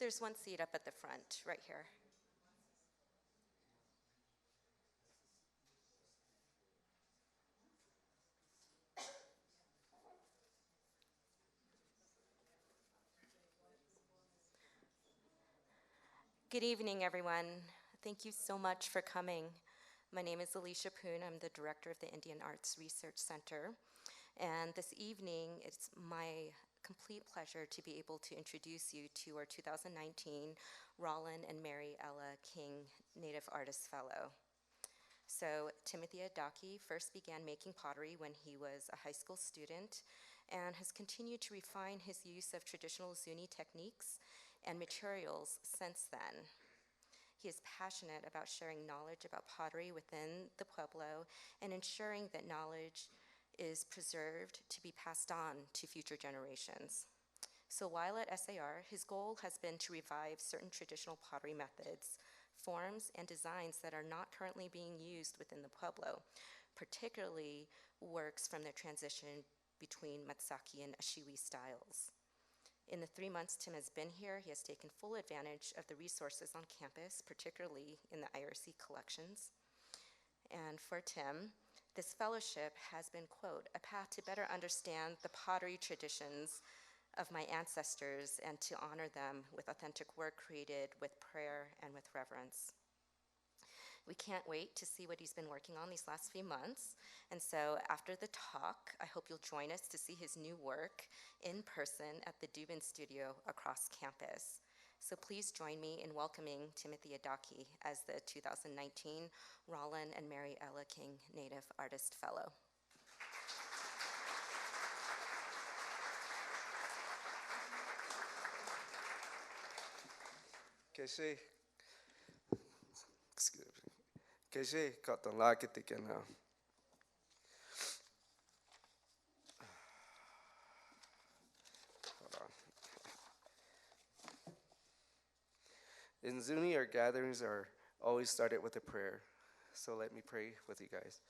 There's one seat up at the front, right here. Good evening, everyone. Thank you so much for coming. My name is Alicia Poon. I'm the director of the Indian Arts Research Center. And this evening, it's my complete pleasure to be able to introduce you to our 2019 Rollin and Mary Ella King Native Artist Fellow. So Timothy Edaakie first began making pottery when he was a high school student and has continued to refine his use of traditional Zuni techniques and materials since then. He is passionate about sharing knowledge about pottery within the Pueblo and ensuring that knowledge is preserved to be passed on to future generations. So while at SAR, his goal has been to revive certain traditional pottery methods, forms, and designs that are not currently being used within the Pueblo, particularly works from the transition between Matsaki and SHIWI styles. In the 3 months Tim has been here, he has taken full advantage of the resources on campus, particularly in the IRC collections. And for Tim, this fellowship has been, quote, a path to better understand the pottery traditions of my ancestors and to honor them with authentic work created with prayer and with reverence. We can't wait to see what he's been working on these last few months. And so after the talk, I hope you'll join us to see his new work in person at the Dubin Studio across campus. So please join me in welcoming Timothy Edaakie as the 2019 Rollin and Mary Ella King Native Artist Fellow. Keshe katan lagi tikena. In Zuni, our gatherings are always started with a prayer. So let me pray with you guys.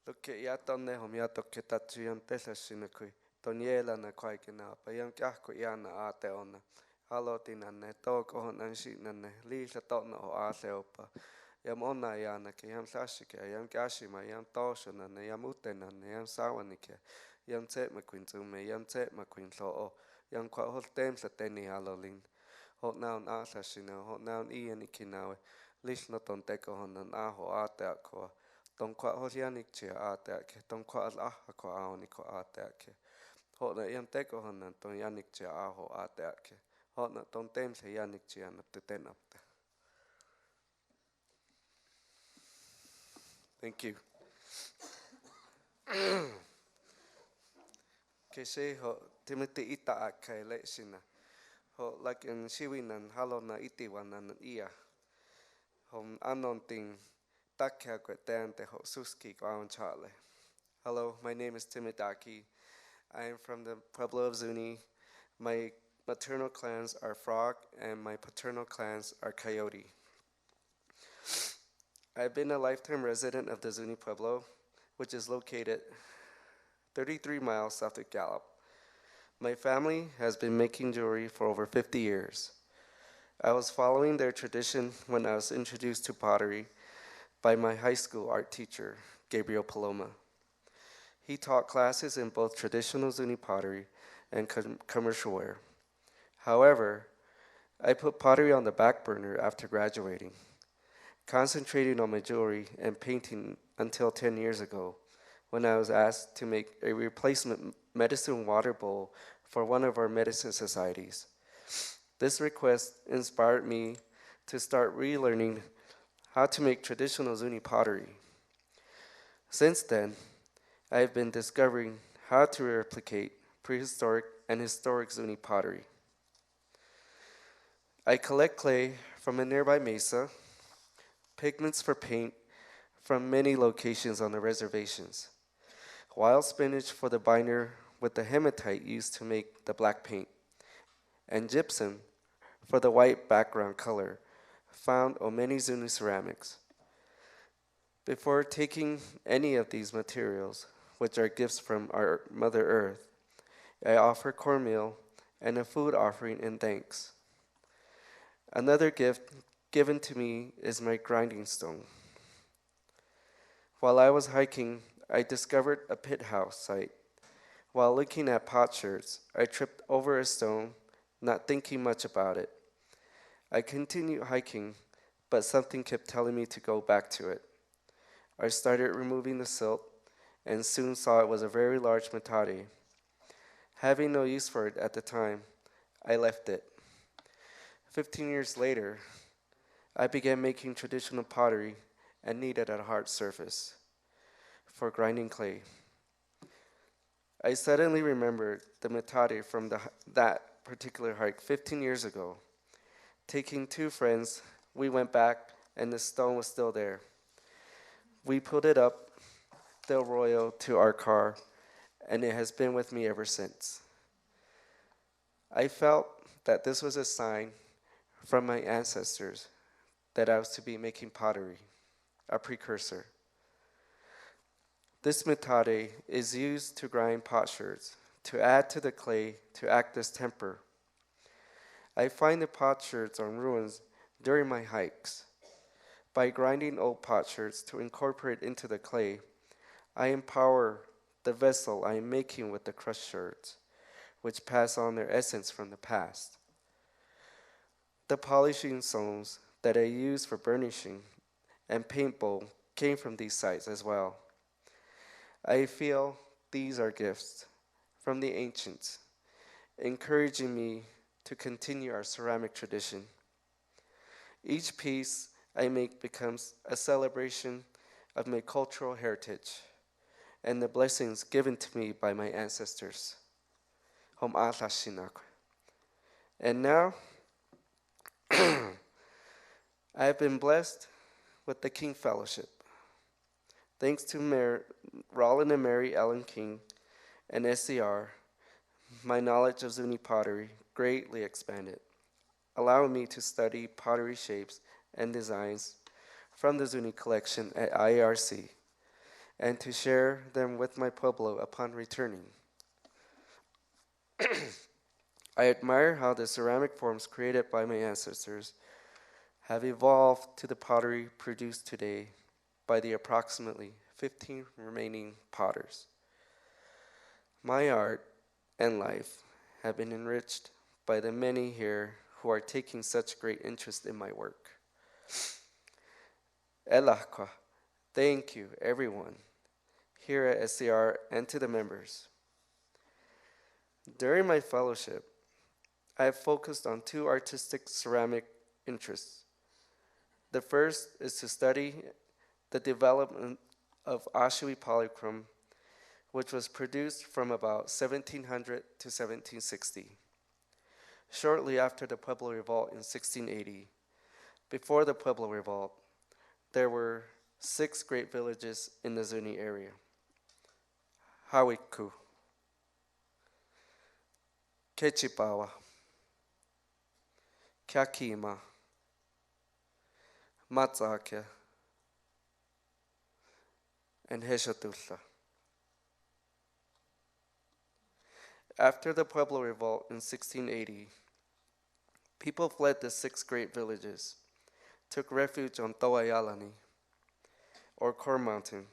Look at Yatonne Homiato Ketatuan Tesashinakui, Tonyela na Quaikina, Bayam Kakuiana Ateona, Halotinane, Toko Nanshinane, Lisa Totno Aseopa, Yamona Yanake, Yam Sashike, Yam Kashima, Yam Toshan, Yam Utenan, Yam Sawanike, Yam Tet McQuintume, Yam Tet McQuin So, Yam Quahol Thames at Denny Halolin, Hot Noun Asashino, Hot Noun Ianikinawe, Lishnoton Tekohon and Aho Ateakoa. Don't quite hosianic chair at that, don't quite ahako aonico at that. Hot the yam teco on and don't yannick chair aho at that. Hot not don't tame say yannick chair up to 10 up there. Thank you. Okay, say Timothy Edaakie lexina. Hot like in Shiwin and Halona Itiwan and Ia. Home unknown thing. Hello, my name is Timothy Edaakie. I am from the Pueblo of Zuni. My maternal clans are Frog and my paternal clans are Coyote. I've been a lifetime resident of the Zuni Pueblo, which is located 33 miles south of Gallup. My family has been making jewelry for over 50 years. I was following their tradition when I was introduced to pottery by my high school art teacher, Gabriel Paloma. He taught classes in both traditional Zuni pottery and commercial wear. However, I put pottery on the back burner after graduating, concentrating on my jewelry and painting until 10 years ago, when I was asked to make a replacement medicine water bowl for one of our medicine societies. This request inspired me to start relearning how to make traditional Zuni pottery. Since then, I have been discovering how to replicate prehistoric and historic Zuni pottery. I collect clay from a nearby mesa, pigments for paint from many locations on the reservations, wild spinach for the binder with the hematite used to make the black paint, and gypsum for the white background color found on many Zuni ceramics. Before taking any of these materials, which are gifts from our Mother Earth, I offer cornmeal and a food offering in thanks. Another gift given to me is my grinding stone. While I was hiking, I discovered a pit house site. While looking at potsherds, I tripped over a stone, not thinking much about it. I continued hiking, but something kept telling me to go back to it. I started removing the silt and soon saw it was a very large METATE. Having no use for it at the time, I left it. 15 years later, I began making traditional pottery and needed a hard surface for grinding clay. I suddenly remembered the METATE from that particular hike 15 years ago. Taking 2 friends, we went back and the stone was still there. We pulled it up Del Royal to our car, and it has been with me ever since. I felt that this was a sign from my ancestors that I was to be making pottery, a precursor. This METATE is used to grind potsherds, to add to the clay to act as temper. I find the potsherds on ruins during my hikes. By grinding old potsherds to incorporate into the clay, I empower the vessel I am making with the crushed sherds, which pass on their essence from the past. The polishing stones that I use for burnishing and paint bowl came from these sites as well. I feel these are gifts from the ancients, encouraging me to continue our ceramic tradition. Each piece I make becomes a celebration of my cultural heritage and the blessings given to me by my ancestors. And now, I have been blessed with the King Fellowship. Thanks to Rollin and Mary Ellen King and SAR, my knowledge of Zuni pottery greatly expanded, allowing me to study pottery shapes and designs from the Zuni collection at IARC and to share them with my Pueblo upon returning. I admire how the ceramic forms created by my ancestors have evolved to the pottery produced today by the approximately 15 remaining potters. My art and life have been enriched by the many here who are taking such great interest in my work. Elahkwa, thank you everyone here at SAR and to the members. During my fellowship, I have focused on 2 artistic ceramic interests. The first is to study the development of SHIWI polychrome, which was produced from about 1700 to 1760. Shortly after the Pueblo Revolt in 1680, before the Pueblo Revolt, there were 6 great villages in the Zuni area. Hawiku, Kechipawa, Kakima, Matsaki, and Heshatulla. After the Pueblo Revolt in 1680, people fled the 6 great villages, took refuge on Toayalani, or Core Mountain,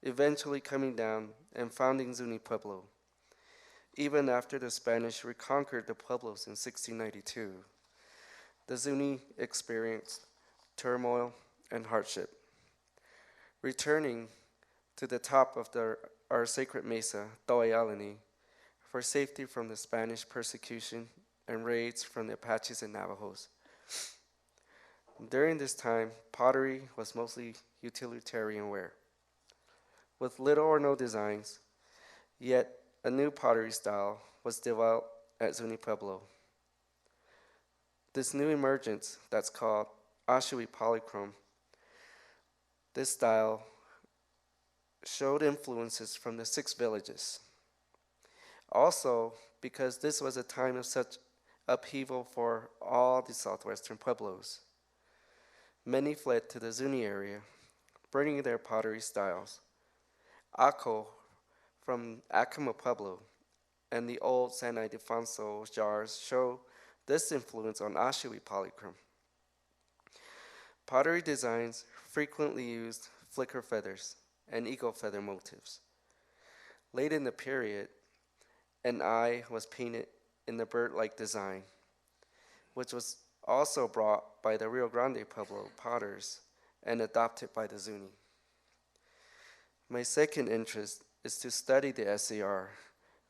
eventually coming down and founding Zuni Pueblo. Even after the Spanish reconquered the Pueblos in 1692, the Zuni experienced turmoil and hardship. Returning to the top of our sacred mesa, Toayalani, for safety from the Spanish persecution and raids from the Apaches and Navajos. During this time, pottery was mostly utilitarian ware, with little or no designs, yet a new pottery style was developed at Zuni Pueblo. This new emergence that's called SHIWI polychrome, this style showed influences from the 6 villages. Also, because this was a time of such upheaval for all the southwestern Pueblos, Many fled to the Zuni area, bringing their pottery styles. Ako from Acoma, Pueblo, and the old San Ildefonso jars show this influence on SHIWI polychrome. Pottery designs frequently used flicker feathers and eagle feather motifs. Late in the period, an eye was painted in the bird-like design, which was also brought by the Rio Grande Pueblo potters and adopted by the Zuni. My second interest is to study the SAR,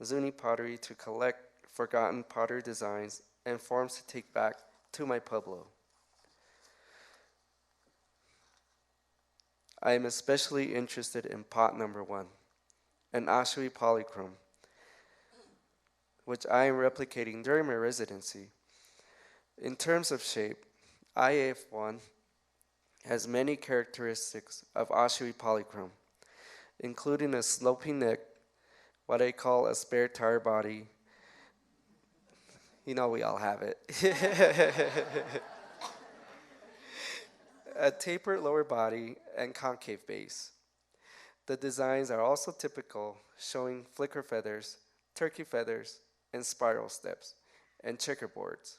Zuni pottery, to collect forgotten pottery designs and forms to take back to my Pueblo. I am especially interested in pot number 1, an SHIWI polychrome, which I am replicating during my residency. In terms of shape, IAF1 has many characteristics of SHIWI polychrome, including a sloping neck, what I call a spare tire body. You know we all have it. A tapered lower body and concave base. The designs are also typical, showing flicker feathers, turkey feathers, and spiral steps, and checkerboards.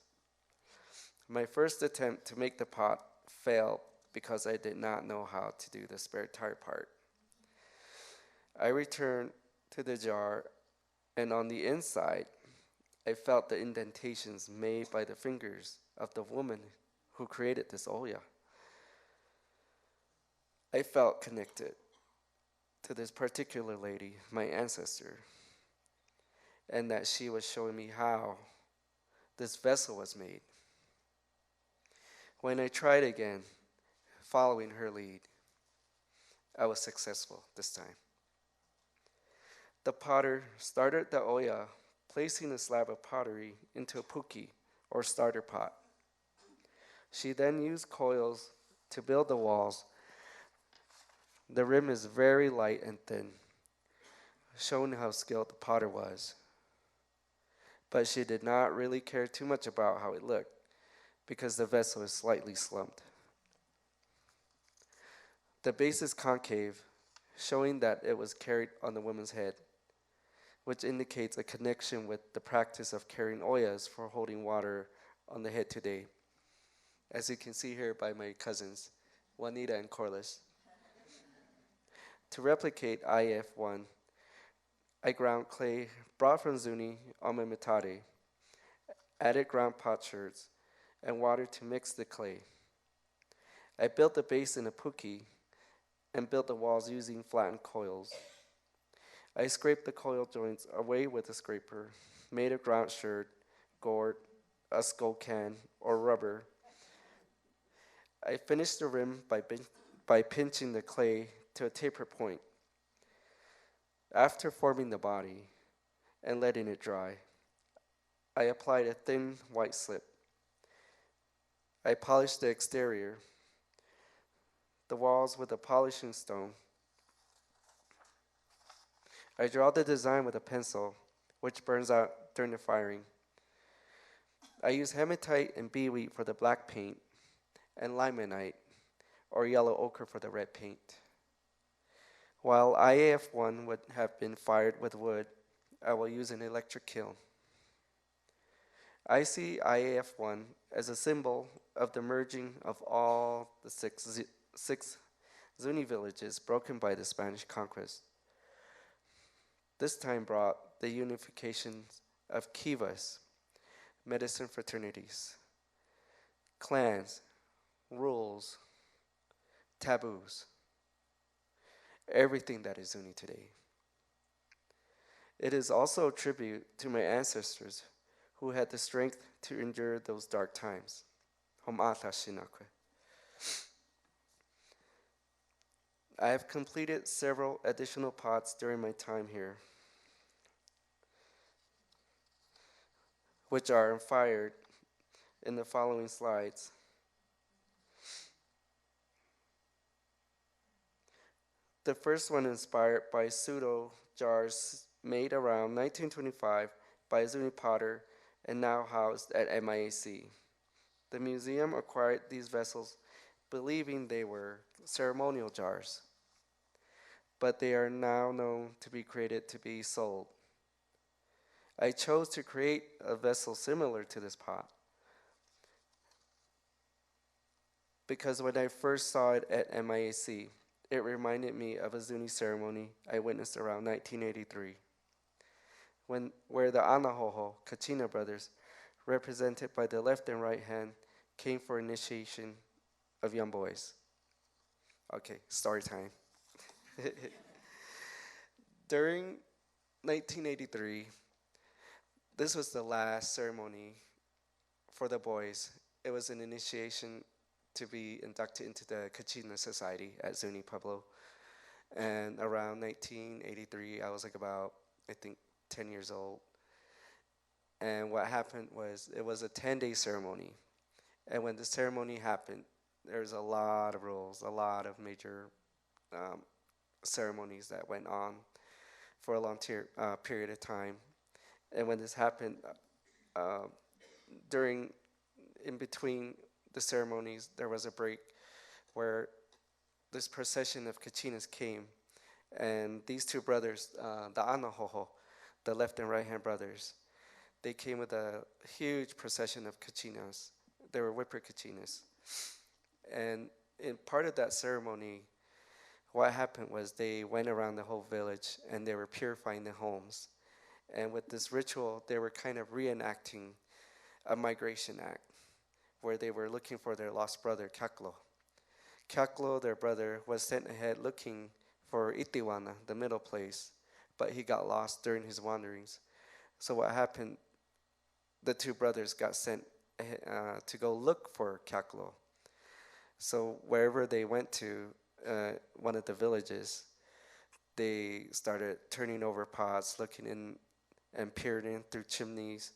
My first attempt to make the pot failed because I did not know how to do the spare tire part. I returned to the jar, and on the inside, I felt the indentations made by the fingers of the woman who created this OLLA. I felt connected to this particular lady, my ancestor, and that she was showing me how this vessel was made. When I tried again, following her lead, I was successful this time. The potter started the OLLA, placing a slab of pottery into a puki, or starter pot. She then used coils to build the walls. The rim is very light and thin, showing how skilled the potter was. But she did not really care too much about how it looked, because the vessel is slightly slumped. The base is concave, showing that it was carried on the woman's head, which indicates a connection with the practice of carrying ollas for holding water on the head today, as you can see here by my cousins, Juanita and Corliss. To replicate IF1, I ground clay brought from Zuni on my METATE, added ground potsherds, and water to mix the clay. I built the base in a puki and built the walls using flattened coils. I scraped the coil joints away with a scraper, made of ground sherd, gourd, a skull can, or rubber. I finished the rim by pinching the clay to a taper point. After forming the body and letting it dry, I applied a thin white slip. I polished the exterior, the walls with a polishing stone. I draw the design with a pencil, which burns out during the firing. I use hematite and bee wheat for the black paint, and limonite, or yellow ochre, for the red paint. While IAF1 would have been fired with wood, I will use an electric kiln. I see IAF1 as a symbol of the merging of all the six Zuni villages broken by the Spanish conquest. This time brought the unification of kivas, medicine fraternities, clans, rules, taboos, everything that is Zuni today. It is also a tribute to my ancestors who had the strength to endure those dark times. I have completed several additional pots during my time here, which are fired in the following slides. The first one inspired by pseudo jars made around 1925 by a Zuni potter and now housed at MIAC. The museum acquired these vessels believing they were ceremonial jars, but they are now known to be created to be sold. I chose to create a vessel similar to this pot because when I first saw it at MIAC, it reminded me of a Zuni ceremony I witnessed around 1983, where the Anahoho Kachina brothers, represented by the left and right hand, came for initiation of young boys. Okay, story time. During 1983, this was the last ceremony for the boys. It was an initiation to be inducted into the Kachina Society at Zuni Pueblo. And around 1983, I was like about, I think, 10 years old. And what happened was it was a 10-day ceremony. And when the ceremony happened, there's a lot of rules, a lot of major ceremonies that went on for a long period of time. And when this happened, in between the ceremonies, there was a break where this procession of Kachinas came. And these two brothers, the Anahoho, the left and right hand brothers, they came with a huge procession of Kachinas. They were whipper Kachinas. And in part of that ceremony, what happened was they went around the whole village and they were purifying the homes. And with this ritual, they were kind of reenacting a migration act where they were looking for their lost brother, Kaklo. Kaklo, their brother, was sent ahead looking for Itiwana, the middle place, but he got lost during his wanderings. So what happened, the two brothers got sent to go look for Kaklo. So wherever they went to, one of the villages, they started turning over pots, looking in and peered in through chimneys.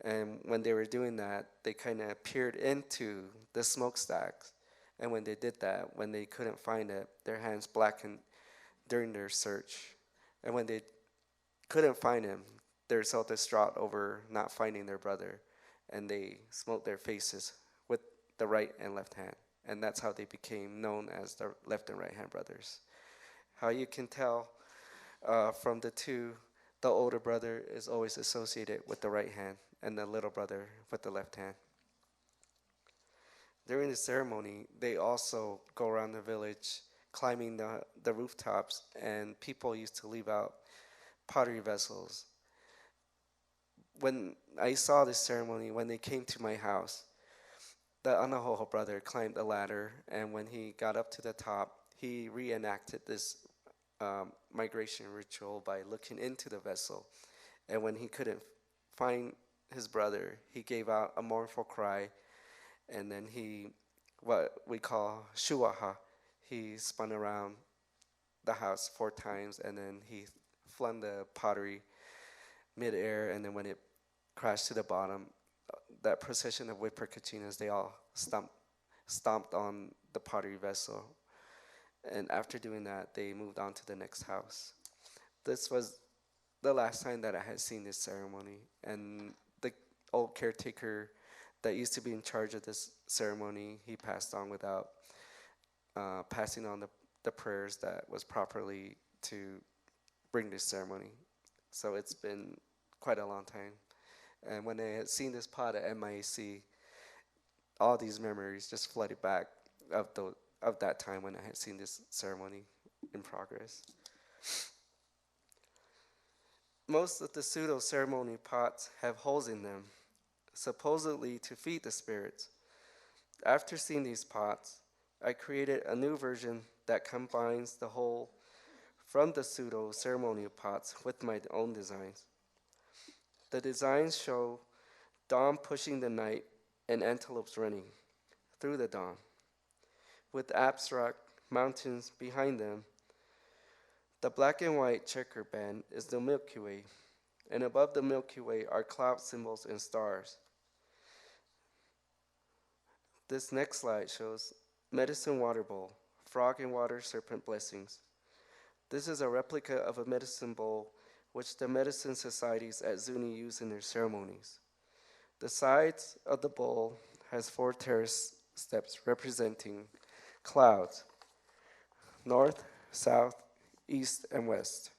And when they were doing that, they kind of peered into the smokestacks. And when they did that, when they couldn't find it, their hands blackened during their search. And when they couldn't find him, they were so distraught over not finding their brother, and they smote their faces with the right and left hand. And that's how they became known as the left and right hand brothers. How you can tell from the two, the older brother is always associated with the right hand and the little brother with the left hand. During the ceremony, they also go around the village climbing the rooftops, and people used to leave out pottery vessels. When I saw this ceremony, when they came to my house, the Anahoho brother climbed a ladder, and when he got up to the top, he reenacted this migration ritual by looking into the vessel. And when he couldn't find his brother, he gave out a mournful cry, and then he, what we call shuaha, he spun around the house 4 times, and then he flung the pottery midair, and then when it crashed to the bottom, that procession of whipper kachinas, they all stomped on the pottery vessel. And after doing that, they moved on to the next house. This was the last time that I had seen this ceremony. And the old caretaker that used to be in charge of this ceremony, he passed on without passing on the prayers that was properly to bring this ceremony. So it's been quite a long time. And when I had seen this pot at MIAC, all these memories just flooded back of that time when I had seen this ceremony in progress. Most of the pseudo-ceremony pots have holes in them, supposedly to feed the spirits. After seeing these pots, I created a new version that combines the hole from the pseudo-ceremonial pots with my own designs. The designs show dawn pushing the night and antelopes running through the dawn, with abstract mountains behind them. The black and white checker band is the Milky Way, and above the Milky Way are cloud symbols and stars. This next slide shows medicine water bowl, frog and water serpent blessings. This is a replica of a medicine bowl which the medicine societies at Zuni use in their ceremonies. The sides of the bowl has 4 terrace steps representing Clouds, north, south, east, and west.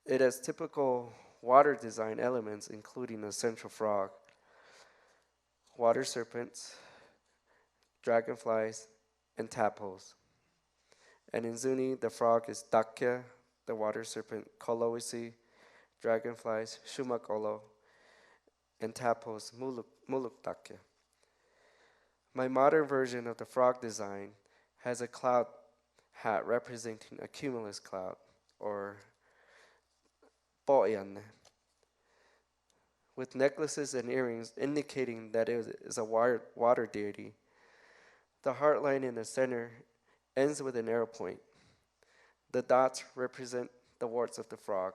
It has typical water design elements, including a central frog, water serpents, dragonflies, and tadpoles. And in Zuni, the frog is Dakya, the water serpent Kolowisi, dragonflies Shumakolo, and tadpoles Muluk Dakya. My modern version of the frog design has a cloud hat representing a cumulus cloud, or Boyan, with necklaces and earrings indicating that it is a water deity. The heart line in the center ends with an arrow point. The dots represent the warts of the frog.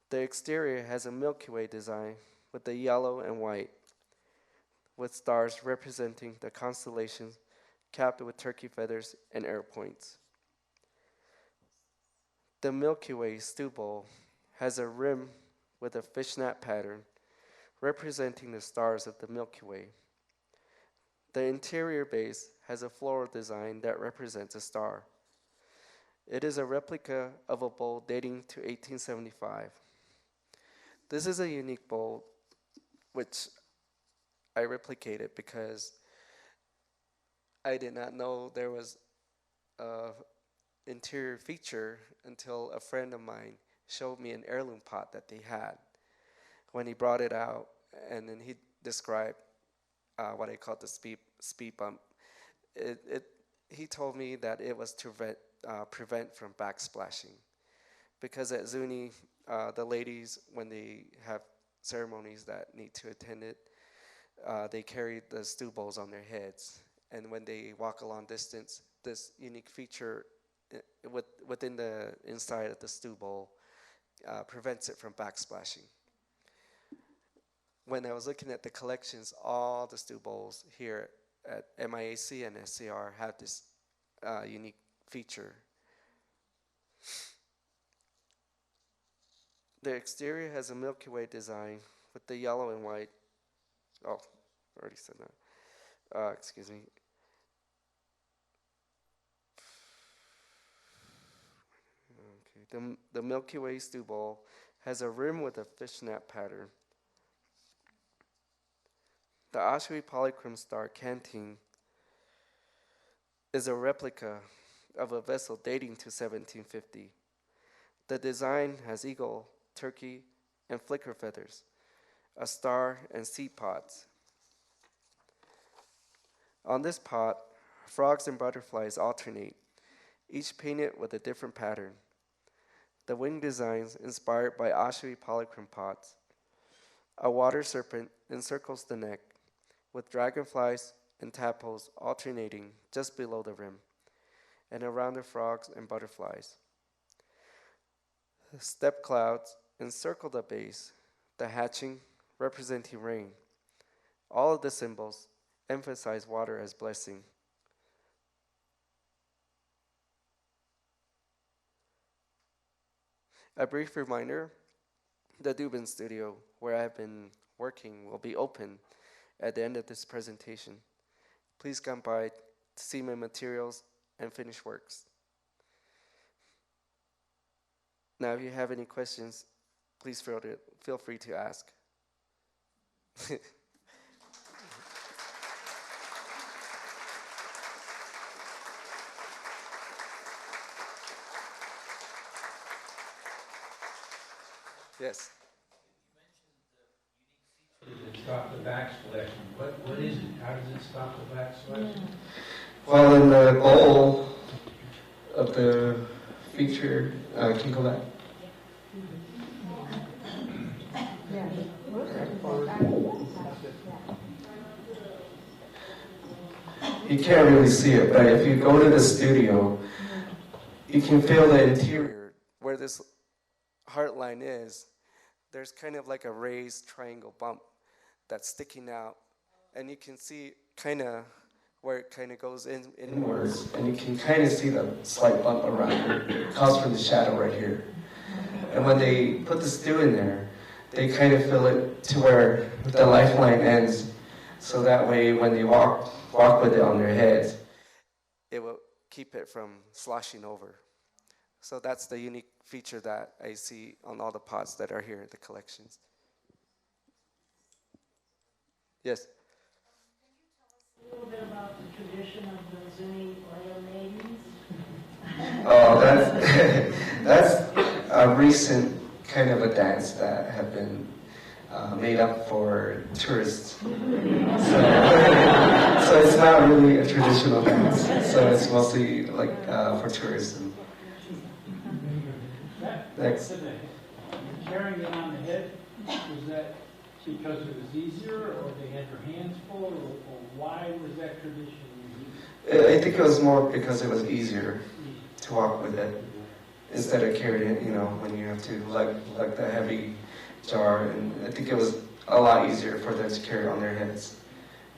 The exterior has a Milky Way design with the yellow and white, with stars representing the constellations capped with turkey feathers and arrow points. The Milky Way stew bowl has a rim with a fishnet pattern representing the stars of the Milky Way. The interior base has a floral design that represents a star. It is a replica of a bowl dating to 1875. This is a unique bowl which I replicated because I did not know there was an interior feature until a friend of mine showed me an heirloom pot that they had. When he brought it out, and then he described what I called the speed bump, he told me that it was to prevent from backsplashing. Because at Zuni, the ladies, when they have ceremonies that need to attend it, they carry the stew bowls on their heads. And when they walk a long distance, this unique feature within the inside of the stew bowl prevents it from backsplashing. When I was looking at the collections, all the stew bowls here at MIAC and SAR have this unique feature. The exterior has a Milky Way design with the yellow and white. Oh, I already said that. Excuse me. Okay. The Milky Way stew bowl has a rim with a fishnet pattern. The SHIWI polychrome star CANTEEN is a replica of a vessel dating to 1750. The design has eagle, turkey, and flicker feathers, a star, and seed pods. On this pot, frogs and butterflies alternate, each painted with a different pattern. The wing designs inspired by SHIWI polychrome pots. A water serpent encircles the neck, with dragonflies and tadpoles alternating just below the rim, and around the frogs and butterflies. The step clouds encircle the base, the hatching representing rain. All of the symbols emphasize water as blessing. A brief reminder, the Dubin studio where I've been working will be open at the end of this presentation. Please come by to see my materials and finished works. Now, if you have any questions, please feel free to ask. Yes. To stop the backsplash. What is it? How does it stop the backsplash? Well, in the bowl of the feature, can you go back? You can't really see it, but if you go to the studio, you can feel the interior where this heart line is. There's kind of like a raised triangle bump that's sticking out, and you can see kind of where it kind of goes inwards, and you can kind of see the slight bump around here. It comes from the shadow right here. And when they put the stew in there, they kind of fill it to where the lifeline ends, So that way, when they walk with it on their heads, it will keep it from sloshing over. So that's the unique feature that I see on all the pots that are here in the collections. Yes? A little bit about the tradition of the Zuni oil maidens. Oh, that's a recent kind of a dance that have been made up for tourists. So it's not really a traditional dance. So it's mostly like for tourists. Next. Carrying it on the head, was that because it was easier, or they had their hands full, or why was that tradition? I think it was more because it was easier to walk with it instead of carrying it, when you have to lug the heavy jar. And I think it was a lot easier for them to carry on their heads.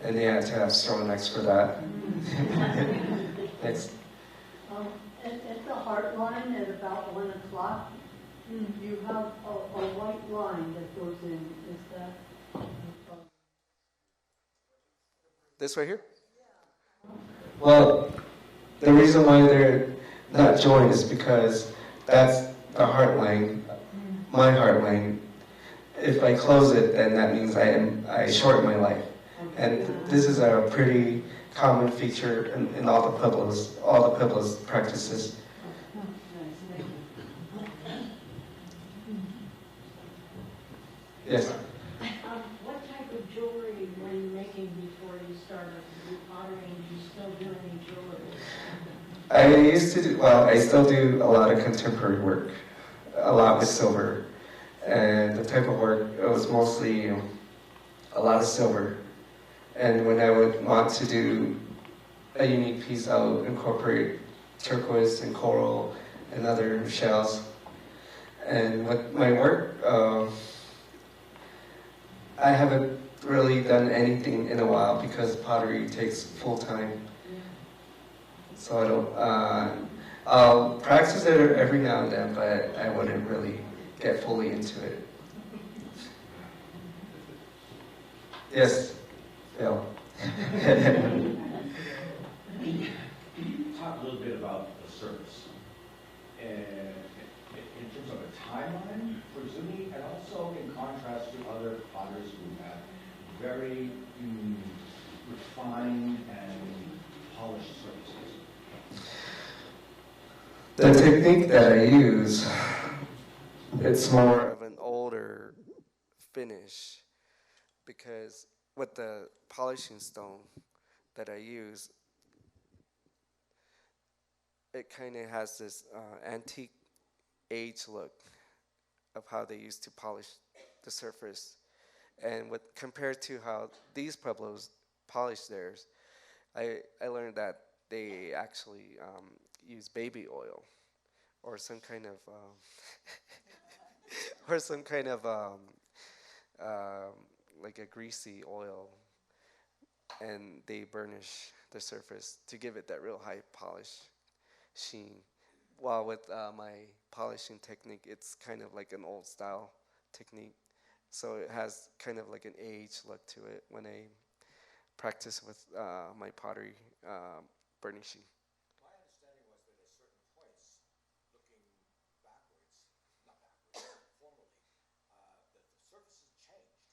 And they had to have strong necks for that. Next. At the heart line at about 1 o'clock, you have a white line that goes in. Is that? This right here? Well, the reason why they're not joined is because that's the heart line, my heart line. If I close it, then that means I shorten my life. And this is a pretty common feature in all the Pueblos practices. Yes? What type of jewelry were you making before you started to do pottery, and do you still do any jewelry? I used to do, I still do a lot of contemporary work, a lot with silver. And the type of work, it was mostly a lot of silver. And when I would want to do a unique piece, I would incorporate turquoise and coral and other shells. And with my work, I haven't really done anything in a while because pottery takes full time. So I don't, I'll practice it every now and then, but I wouldn't really get fully into it. Yes, Phil. Can you talk a little bit about the service? In terms of a timeline for Zuni, and also in contrast to other potters who have very refined and polished surfaces. The technique that I use, it's more of an older finish, because with the polishing stone that I use, it kind of has this antique age look of how they used to polish the surface. And compared to how these Pueblos polish theirs, I learned that they actually use baby oil or some kind of like a greasy oil, and they burnish the surface to give it that real high polish sheen. While with my polishing technique, it's kind of like an old style technique. So it has kind of like an age look to it when I practice with my pottery burnishing. My understanding was that at certain points, looking backwards, not backwards, formerly, that the surfaces changed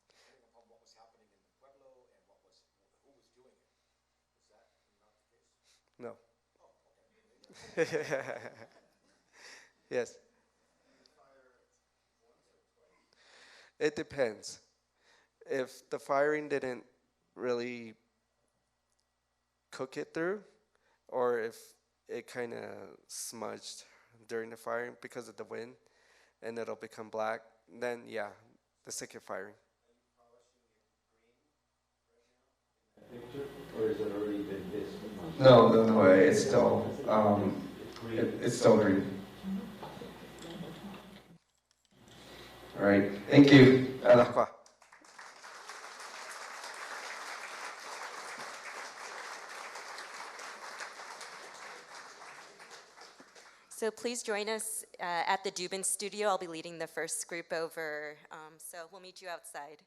depending upon what was happening in the Pueblo and who was doing it. Is that not the case? No. Oh, okay. Yes. It depends. If the firing didn't really cook it through, or if it kind of smudged during the firing because of the wind, and it'll become black, then yeah, the second firing. Or is it already been this? No, it's still it's still green. All right, thank you. Alakwa. So please join us at the Dubin studio. I'll be leading the first group over, so we'll meet you outside.